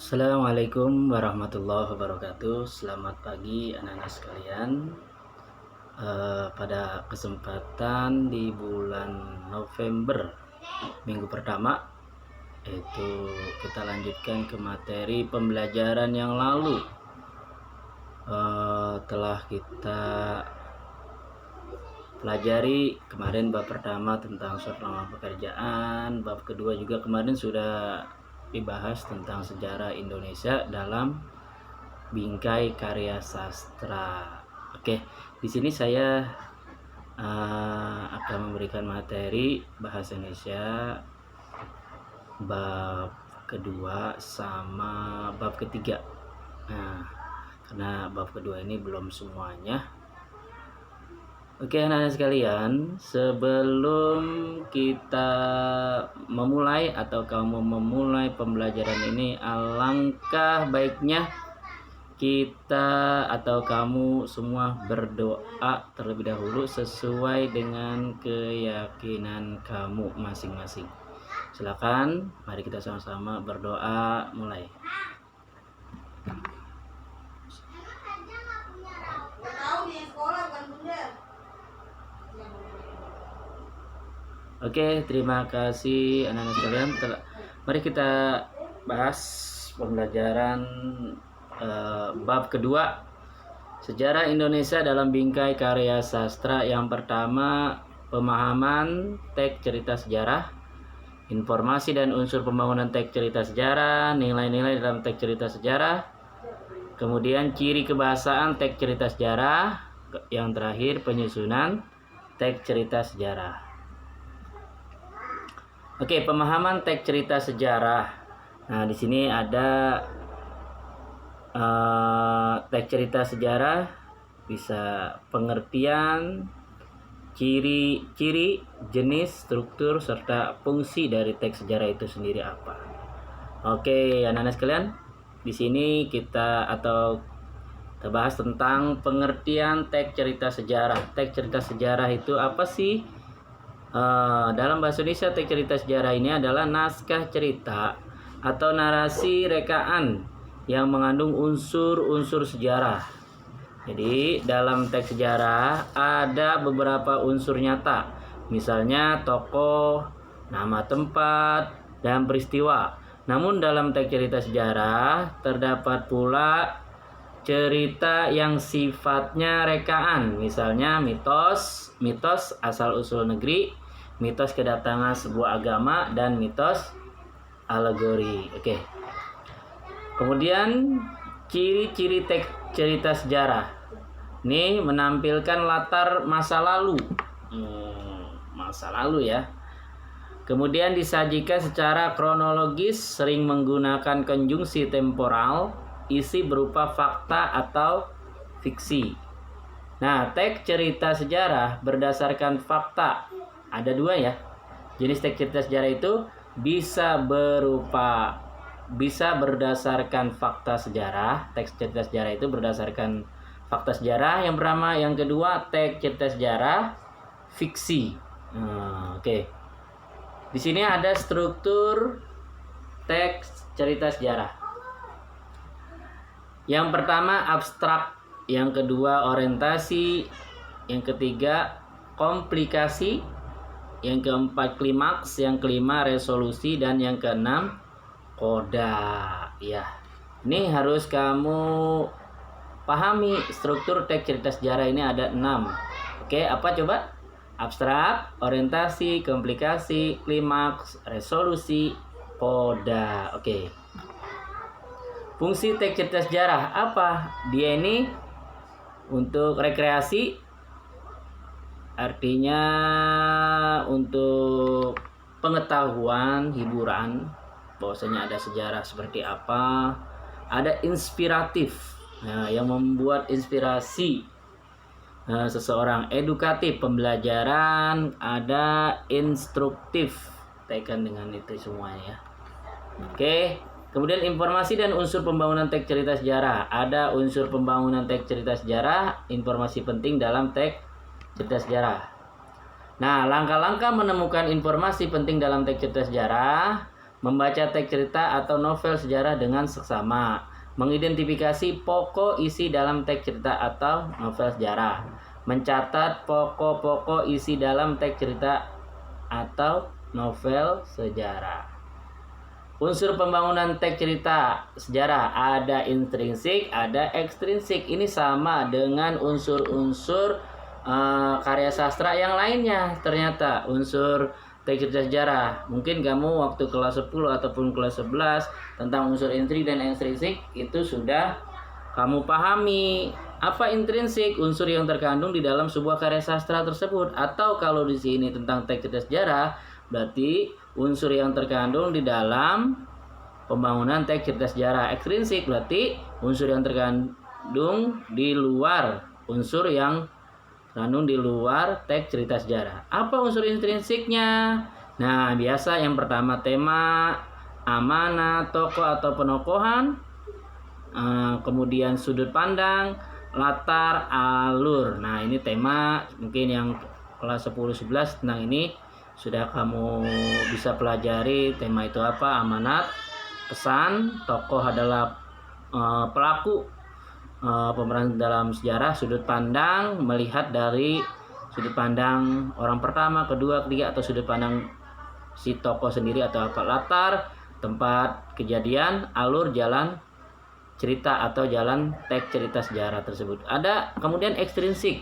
Assalamualaikum warahmatullahi wabarakatuh. Selamat pagi anak-anak sekalian. Pada kesempatan di bulan November minggu pertama, yaitu kita lanjutkan ke materi pembelajaran yang lalu. Telah kita pelajari kemarin bab pertama tentang surat lamaran pekerjaan, bab kedua juga kemarin sudah dibahas tentang sejarah Indonesia dalam bingkai karya sastra. Oke, di sini saya akan memberikan materi bahasa Indonesia bab kedua sama bab ketiga. Nah, karena bab kedua ini belum semuanya. Oke anak-anak sekalian, sebelum kita memulai atau kamu memulai pembelajaran ini, alangkah baiknya kita atau kamu semua berdoa terlebih dahulu sesuai dengan keyakinan kamu masing-masing. Silakan, mari kita sama-sama berdoa mulai. Oke, terima kasih anak-anak sekalian. Mari kita bahas pembelajaran bab kedua, sejarah Indonesia dalam bingkai karya sastra. Yang pertama, pemahaman teks cerita sejarah, informasi dan unsur pembangunan teks cerita sejarah, nilai-nilai dalam teks cerita sejarah, kemudian ciri kebahasaan teks cerita sejarah, yang terakhir penyusunan teks cerita sejarah. Oke, pemahaman teks cerita sejarah. Nah, di sini ada teks cerita sejarah, bisa pengertian, ciri-ciri, jenis, struktur, serta fungsi dari teks sejarah itu sendiri apa. Oke, anak-anak sekalian, di sini kita bahas tentang pengertian teks cerita sejarah. Teks cerita sejarah itu apa sih? Dalam bahasa Indonesia, teks cerita sejarah ini adalah naskah cerita atau narasi rekaan yang mengandung unsur-unsur sejarah. Jadi dalam teks sejarah ada beberapa unsur nyata, misalnya tokoh, nama tempat, dan peristiwa. Namun dalam teks cerita sejarah terdapat pula cerita yang sifatnya rekaan, misalnya mitos asal-usul negeri, mitos kedatangan sebuah agama, dan mitos alegori. Oke. Kemudian ciri-ciri teks cerita sejarah ini menampilkan latar masa lalu, ya. Kemudian disajikan secara kronologis, sering menggunakan konjungsi temporal, isi berupa fakta atau fiksi. Nah, teks cerita sejarah berdasarkan fakta. Ada dua ya. Jenis teks cerita sejarah itu bisa berdasarkan fakta sejarah. Teks cerita sejarah itu berdasarkan fakta sejarah. Yang pertama, yang kedua, teks cerita sejarah fiksi. Oke. Di sini ada struktur teks cerita sejarah. Yang pertama abstrak, yang kedua orientasi, yang ketiga komplikasi, yang keempat klimaks, yang kelima resolusi, dan yang keenam koda. Ya, ini harus kamu pahami struktur teks cerita sejarah ini ada 6. Oke, apa coba? Abstrak, orientasi, komplikasi, klimaks, resolusi, koda. Oke. Fungsi teks cerita sejarah apa? Dia ini untuk rekreasi, artinya untuk pengetahuan, hiburan, bahwasanya ada sejarah seperti apa. Ada inspiratif, yang membuat inspirasi seseorang, edukatif, pembelajaran, ada instruktif, tekan dengan itu semuanya ya. Oke. Kemudian informasi dan unsur pembangunan teks cerita sejarah. Ada unsur pembangunan teks cerita sejarah, informasi penting dalam teks cerita sejarah. Nah, langkah-langkah menemukan informasi penting dalam teks cerita sejarah membaca teks cerita atau novel sejarah dengan seksama, mengidentifikasi pokok isi dalam teks cerita atau novel sejarah, mencatat pokok-pokok isi dalam teks cerita atau novel sejarah. Unsur pembangunan teks cerita sejarah ada intrinsik, ada ekstrinsik. Ini sama dengan unsur-unsur karya sastra yang lainnya. Ternyata unsur teks cerita sejarah, mungkin kamu waktu kelas 10 ataupun kelas 11 tentang unsur intrinsik dan ekstrinsik itu sudah kamu pahami. Apa intrinsik? Unsur yang terkandung di dalam sebuah karya sastra tersebut. Atau kalau di sini tentang teks cerita sejarah, berarti unsur yang terkandung di dalam pembangunan teks cerita sejarah. Ekstrinsik berarti unsur yang terkandung di luar unsur yang terkandung di luar teks cerita sejarah. Apa unsur intrinsiknya? Nah, biasa yang pertama tema, amanah, tokoh atau penokohan, kemudian sudut pandang, latar, alur. Nah, ini tema mungkin yang kelas 10-11 tentang ini sudah kamu bisa pelajari. Tema itu apa? Amanat, pesan, tokoh adalah pelaku pemeran dalam sejarah, sudut pandang melihat dari sudut pandang orang pertama, kedua, ketiga, atau sudut pandang si tokoh sendiri atau apa. Latar, tempat kejadian, alur, jalan cerita atau jalan teks cerita sejarah tersebut. Ada kemudian ekstrinsik.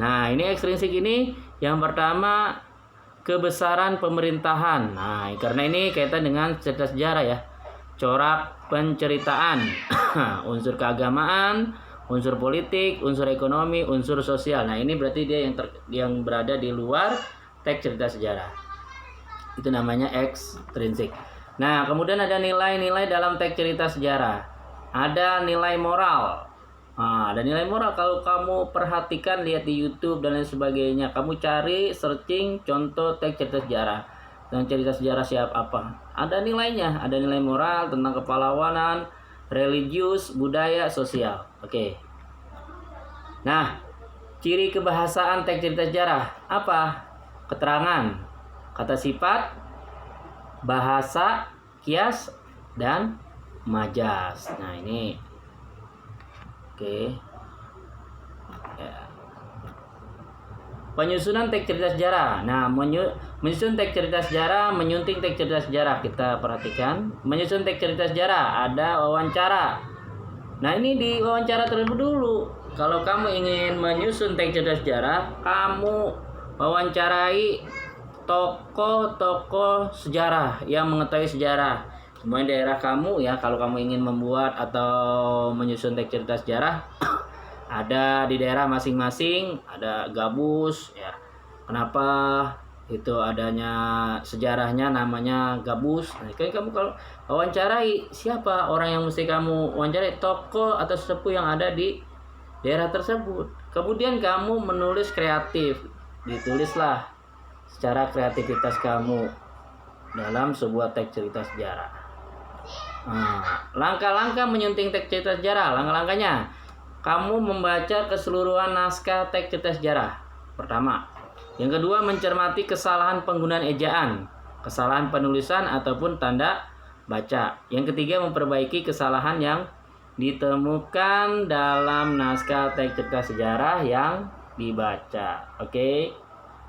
Nah, ini ekstrinsik ini yang pertama kebesaran pemerintahan. Nah, karena ini kaitan dengan cerita sejarah ya. Corak penceritaan, unsur keagamaan, unsur politik, unsur ekonomi, unsur sosial. Nah, ini berarti dia yang berada di luar teks cerita sejarah. Itu namanya ekstrinsik. Nah, kemudian ada nilai-nilai dalam teks cerita sejarah. Ada nilai moral. Nah, ada nilai moral kalau kamu perhatikan, lihat di YouTube dan lain sebagainya. Kamu cari searching contoh teks cerita sejarah. Dan cerita sejarah siapa apa? Ada nilainya, ada nilai moral tentang kepahlawanan, religius, budaya, sosial. Oke. Nah, ciri kebahasaan teks cerita sejarah apa? Keterangan, kata sifat, bahasa, kias, dan majas. Nah, ini oke. Ya. Penyusunan teks cerita sejarah. Nah, menyusun teks cerita sejarah, menyunting teks cerita sejarah. Kita perhatikan. Menyusun teks cerita sejarah, ada wawancara. Nah, ini di wawancara terlebih dulu. Kalau kamu ingin menyusun teks cerita sejarah, kamu wawancarai tokoh-tokoh sejarah yang mengetahui sejarah. Semua daerah kamu ya, kalau kamu ingin membuat atau menyusun teks cerita sejarah, ada di daerah masing-masing, ada gabus ya. Kenapa itu adanya sejarahnya namanya gabus? Nah, kamu kalau wawancarai, siapa orang yang mesti kamu wawancarai? Tokoh atau sesepuh yang ada di daerah tersebut. Kemudian kamu menulis kreatif, ditulislah secara kreativitas kamu dalam sebuah teks cerita sejarah. Nah, langkah-langkah menyunting teks cerita sejarah. Langkah-langkahnya, kamu membaca keseluruhan naskah teks cerita sejarah. Pertama. Yang kedua, mencermati kesalahan penggunaan ejaan, kesalahan penulisan ataupun tanda baca. Yang ketiga, memperbaiki kesalahan yang ditemukan dalam naskah teks cerita sejarah yang dibaca. Oke.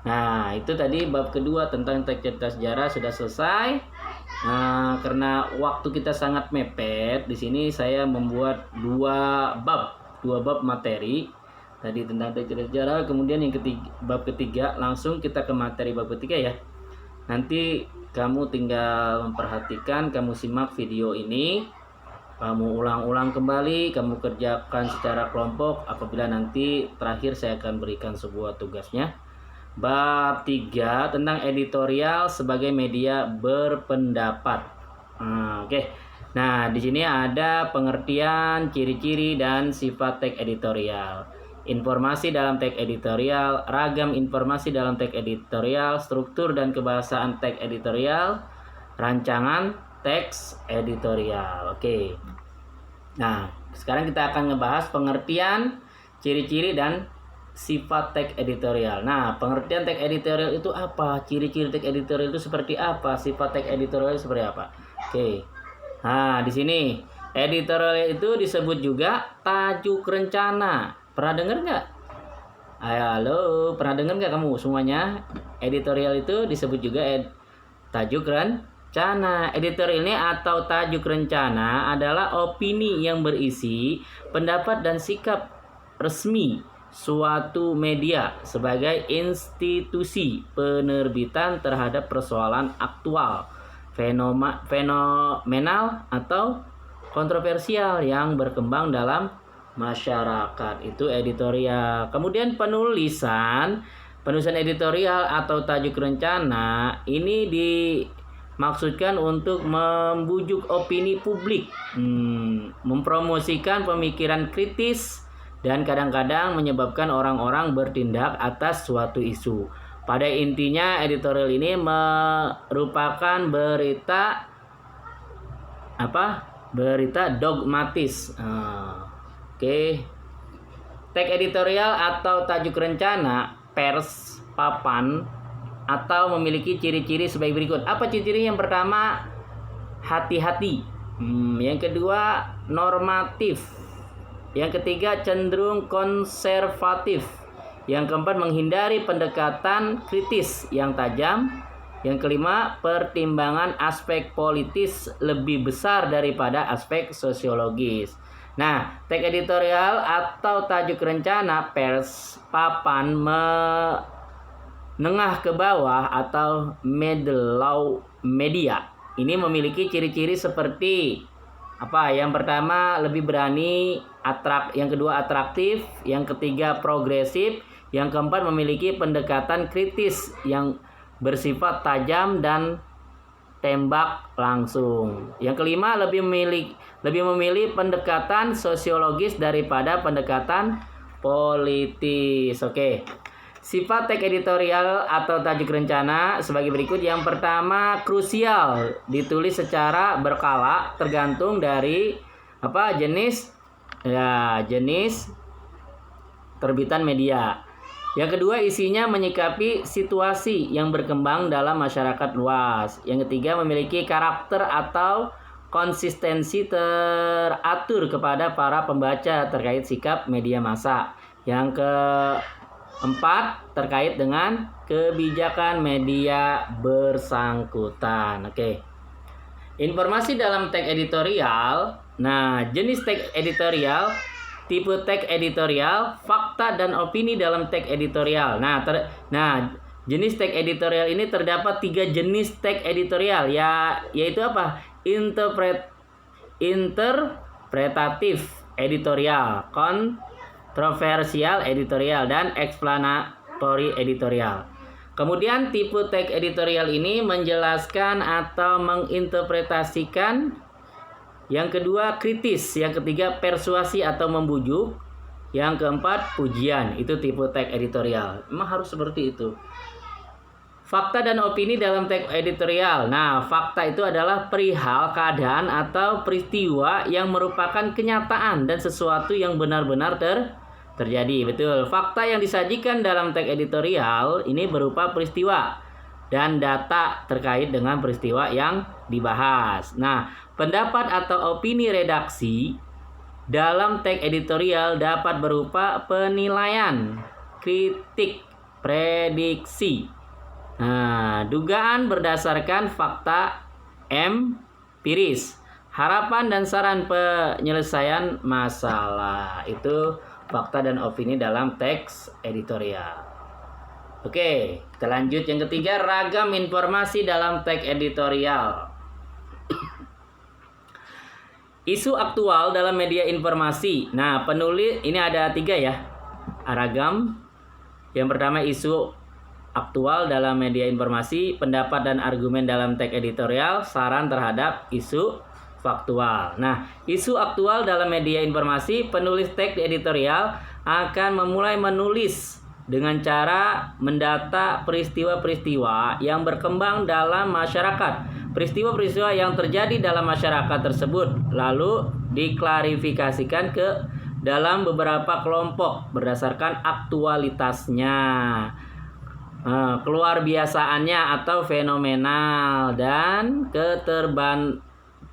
Nah, itu tadi bab kedua tentang teks cerita sejarah sudah selesai. Nah, karena waktu kita sangat mepet, di sini saya membuat dua bab materi. Tadi tentang teks cerita sejarah, kemudian yang ketiga, bab ketiga, langsung kita ke materi bab ketiga ya. Nanti kamu tinggal memperhatikan, kamu simak video ini, kamu ulang-ulang kembali, kamu kerjakan secara kelompok. Apabila nanti terakhir saya akan berikan sebuah tugasnya. Bab 3 tentang editorial sebagai media berpendapat. Oke. Nah, di sini ada pengertian, ciri-ciri dan sifat teks editorial. Informasi dalam teks editorial, ragam informasi dalam teks editorial, struktur dan kebahasaan teks editorial, rancangan teks editorial. Oke. Nah, sekarang kita akan ngebahas pengertian, ciri-ciri dan sifat teks editorial. Nah, pengertian teks editorial itu apa? Ciri-ciri teks editorial itu seperti apa? Sifat teks editorial itu seperti apa? Oke. Nah, di sini editorial itu disebut juga tajuk rencana. Pernah dengar nggak? Halo, pernah dengar nggak kamu semuanya? Editorial itu disebut juga tajuk rencana. Editorial ini atau tajuk rencana adalah opini yang berisi pendapat dan sikap resmi suatu media sebagai institusi penerbitan terhadap persoalan aktual, fenomenal atau kontroversial yang berkembang dalam masyarakat. Itu editorial. Kemudian penulisan editorial atau tajuk rencana ini dimaksudkan untuk membujuk opini publik, mempromosikan pemikiran kritis, dan kadang-kadang menyebabkan orang-orang bertindak atas suatu isu. Pada intinya editorial ini merupakan berita dogmatis. Oke. Teks editorial atau tajuk rencana, pers, papan, atau memiliki ciri-ciri sebagai berikut. Apa ciri-ciri? Yang pertama, hati-hati. Yang kedua, normatif. Yang ketiga, cenderung konservatif. Yang keempat, menghindari pendekatan kritis yang tajam. Yang kelima, pertimbangan aspek politis lebih besar daripada aspek sosiologis. Nah, teks editorial atau tajuk rencana, pers, papan, menengah ke bawah atau middle media ini memiliki ciri-ciri seperti apa? Yang pertama, lebih berani, yang kedua atraktif, yang ketiga progresif, yang keempat memiliki pendekatan kritis yang bersifat tajam dan tembak langsung. Yang kelima, lebih memilih pendekatan sosiologis daripada pendekatan politis. Oke. Sifat teks editorial atau tajuk rencana sebagai berikut. Yang pertama, krusial, ditulis secara berkala tergantung dari jenis terbitan media. Yang kedua, isinya menyikapi situasi yang berkembang dalam masyarakat luas. Yang ketiga, memiliki karakter atau konsistensi teratur kepada para pembaca terkait sikap media massa. Yang keempat, terkait dengan kebijakan media bersangkutan. Oke. Informasi dalam teks editorial. Nah, jenis teks editorial, tipe teks editorial, fakta dan opini dalam teks editorial. Nah, jenis teks editorial ini terdapat 3 jenis teks editorial, yaitu apa? Interpretatif editorial, kontroversial editorial, dan explanatory editorial. Kemudian tipe teks editorial ini menjelaskan atau menginterpretasikan. Yang kedua, kritis. Yang ketiga, persuasi atau membujuk. Yang keempat, pujian. Itu tipe teks editorial. Memang harus seperti itu. Fakta dan opini dalam teks editorial. Nah, fakta itu adalah perihal keadaan atau peristiwa yang merupakan kenyataan dan sesuatu yang benar-benar terjadi. Betul. Fakta yang disajikan dalam teks editorial ini berupa peristiwa dan data terkait dengan peristiwa yang dibahas. Nah, pendapat atau opini redaksi dalam teks editorial dapat berupa penilaian, kritik, prediksi, dugaan berdasarkan fakta empiris, harapan dan saran penyelesaian masalah. Itu fakta dan opini dalam teks editorial. Oke, kita lanjut yang ketiga, ragam informasi dalam teks editorial. Isu aktual dalam media informasi. Nah, penulis ini ada 3 ya. Ragam. Yang pertama, isu aktual dalam media informasi, pendapat dan argumen dalam teks editorial, saran terhadap isu faktual. Nah, isu aktual dalam media informasi, penulis teks editorial akan memulai menulis dengan cara mendata peristiwa-peristiwa yang berkembang dalam masyarakat. Peristiwa-peristiwa yang terjadi dalam masyarakat tersebut lalu diklarifikasikan ke dalam beberapa kelompok berdasarkan aktualitasnya, keluar biasaannya atau fenomenal, dan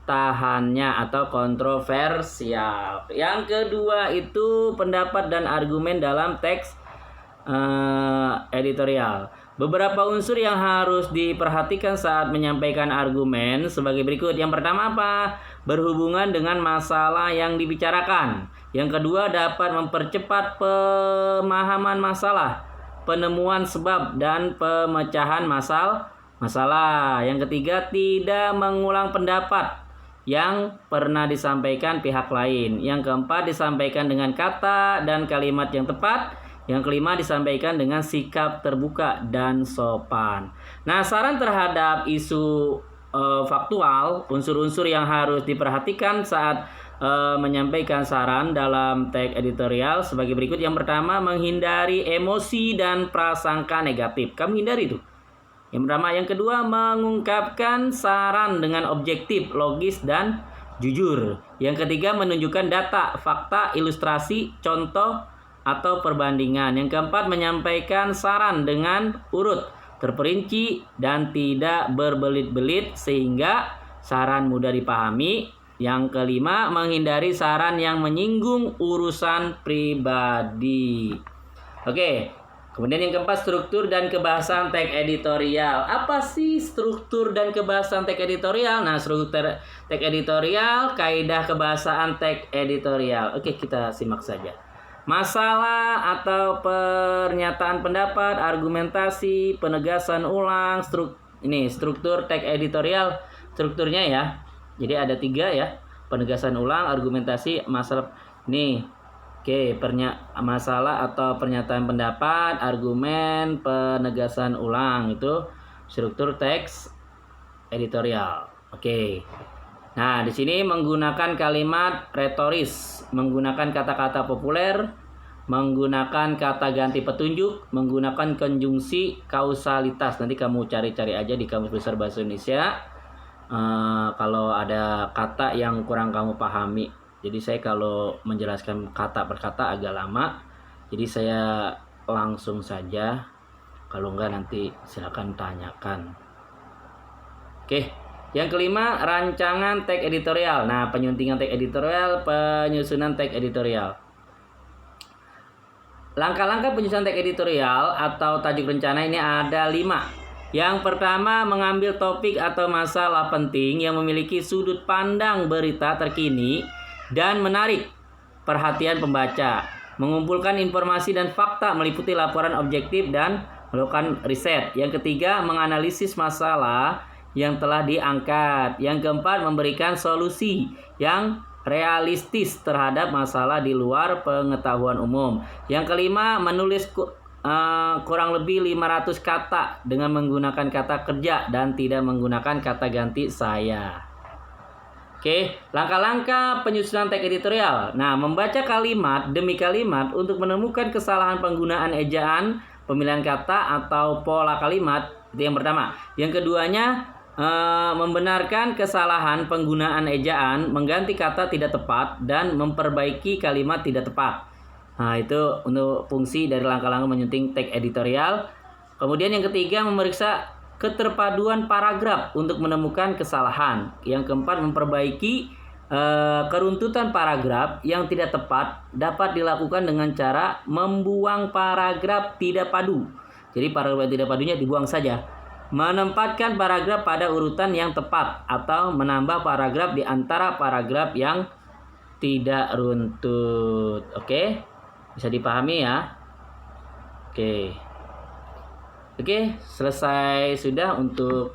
bantahannya atau kontroversial. Yang kedua itu pendapat dan argumen dalam teks editorial. Beberapa unsur yang harus diperhatikan saat menyampaikan argumen sebagai berikut. Yang pertama apa? Berhubungan dengan masalah yang dibicarakan. Yang kedua dapat mempercepat pemahaman masalah, penemuan sebab dan pemecahan masalah. Yang ketiga tidak mengulang pendapat yang pernah disampaikan pihak lain. Yang keempat disampaikan dengan kata dan kalimat yang tepat. Yang kelima disampaikan dengan sikap terbuka dan sopan. Nah, saran terhadap isu faktual, unsur-unsur yang harus diperhatikan saat menyampaikan saran dalam teks editorial sebagai berikut. Yang pertama, menghindari emosi dan prasangka negatif. Kamu hindari itu. Yang pertama. Yang kedua, mengungkapkan saran dengan objektif, logis, dan jujur. Yang ketiga, menunjukkan data, fakta, ilustrasi, contoh, atau perbandingan. Yang keempat, menyampaikan saran dengan urut, terperinci, dan tidak berbelit-belit sehingga saran mudah dipahami. Yang kelima, menghindari saran yang menyinggung urusan pribadi. Oke, kemudian yang keempat, struktur dan kebahasan teks editorial. Apa sih struktur dan kebahasan teks editorial? Nah, struktur teks editorial, kaidah kebahasaan teks editorial. Oke, kita simak saja. Masalah atau pernyataan pendapat, argumentasi, penegasan ulang, struktur teks editorial. Strukturnya ya, jadi ada 3 ya, penegasan ulang, argumentasi, masalah. Oke, masalah atau pernyataan pendapat, argumen, penegasan ulang, itu struktur teks editorial. Oke. Nah, di sini menggunakan kalimat retoris, menggunakan kata-kata populer, menggunakan kata ganti petunjuk, menggunakan konjungsi kausalitas. Nanti kamu cari-cari aja di Kamus Besar Bahasa Indonesia. Kalau ada kata yang kurang kamu pahami. Jadi saya kalau menjelaskan kata per kata agak lama. Jadi saya langsung saja. Kalau enggak nanti silakan tanyakan. Oke. Yang kelima, rancangan teks editorial. Nah, penyuntingan teks editorial, penyusunan teks editorial. Langkah-langkah penyusunan teks editorial atau tajuk rencana ini ada 5. Yang pertama, mengambil topik atau masalah penting yang memiliki sudut pandang berita terkini dan menarik perhatian pembaca. Mengumpulkan informasi dan fakta meliputi laporan objektif dan melakukan riset. Yang ketiga, menganalisis masalah yang telah diangkat. Yang keempat, memberikan solusi yang realistis terhadap masalah di luar pengetahuan umum. Yang kelima, menulis kurang lebih 500 kata dengan menggunakan kata kerja dan tidak menggunakan kata ganti saya. Oke, langkah-langkah penyusunan teks editorial. Nah, membaca kalimat demi kalimat untuk menemukan kesalahan penggunaan ejaan, pemilihan kata atau pola kalimat. Itu yang pertama. Yang keduanya, membenarkan kesalahan penggunaan ejaan, mengganti kata tidak tepat, dan memperbaiki kalimat tidak tepat. Nah, itu untuk fungsi dari langkah-langkah menyunting teks editorial. Kemudian yang ketiga, memeriksa keterpaduan paragraf untuk menemukan kesalahan. Yang keempat, memperbaiki keruntutan paragraf yang tidak tepat dapat dilakukan dengan cara membuang paragraf tidak padu. Jadi paragraf tidak padunya dibuang saja. Menempatkan paragraf pada urutan yang tepat atau menambah paragraf di antara paragraf yang tidak runtut. Oke, bisa dipahami ya. Oke, selesai sudah untuk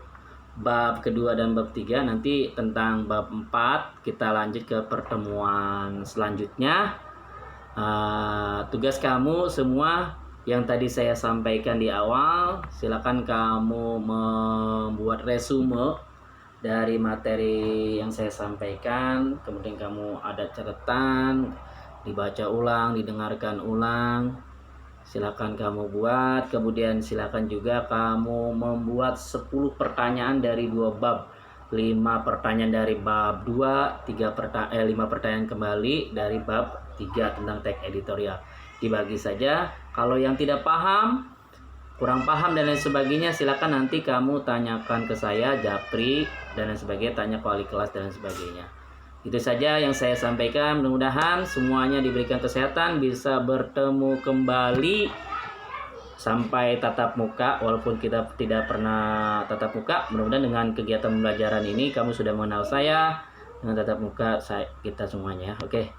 bab kedua dan bab 3. Nanti tentang bab 4 kita lanjut ke pertemuan selanjutnya. Tugas kamu semua yang tadi saya sampaikan di awal, silakan kamu membuat resume dari materi yang saya sampaikan. Kemudian kamu ada catatan, dibaca ulang, didengarkan ulang. Silakan kamu buat. Kemudian silakan juga kamu membuat 10 pertanyaan dari 2 bab. 5 pertanyaan dari bab 2, 5 pertanyaan kembali dari bab 3 tentang teks editorial. Dibagi saja. Kalau yang tidak paham, kurang paham dan lain sebagainya, silakan nanti kamu tanyakan ke saya, Japri, dan lain sebagainya, tanya ke wali kelas dan lain sebagainya. Itu saja yang saya sampaikan. Mudah-mudahan semuanya diberikan kesehatan, bisa bertemu kembali sampai tatap muka, walaupun kita tidak pernah tatap muka. Mudah-mudahan dengan kegiatan pembelajaran ini kamu sudah mengenal saya, dengan tatap muka kita semuanya. Oke.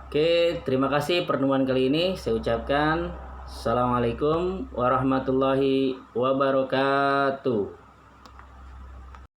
Oke, terima kasih pertemuan kali ini. Saya ucapkan Assalamualaikum warahmatullahi wabarakatuh.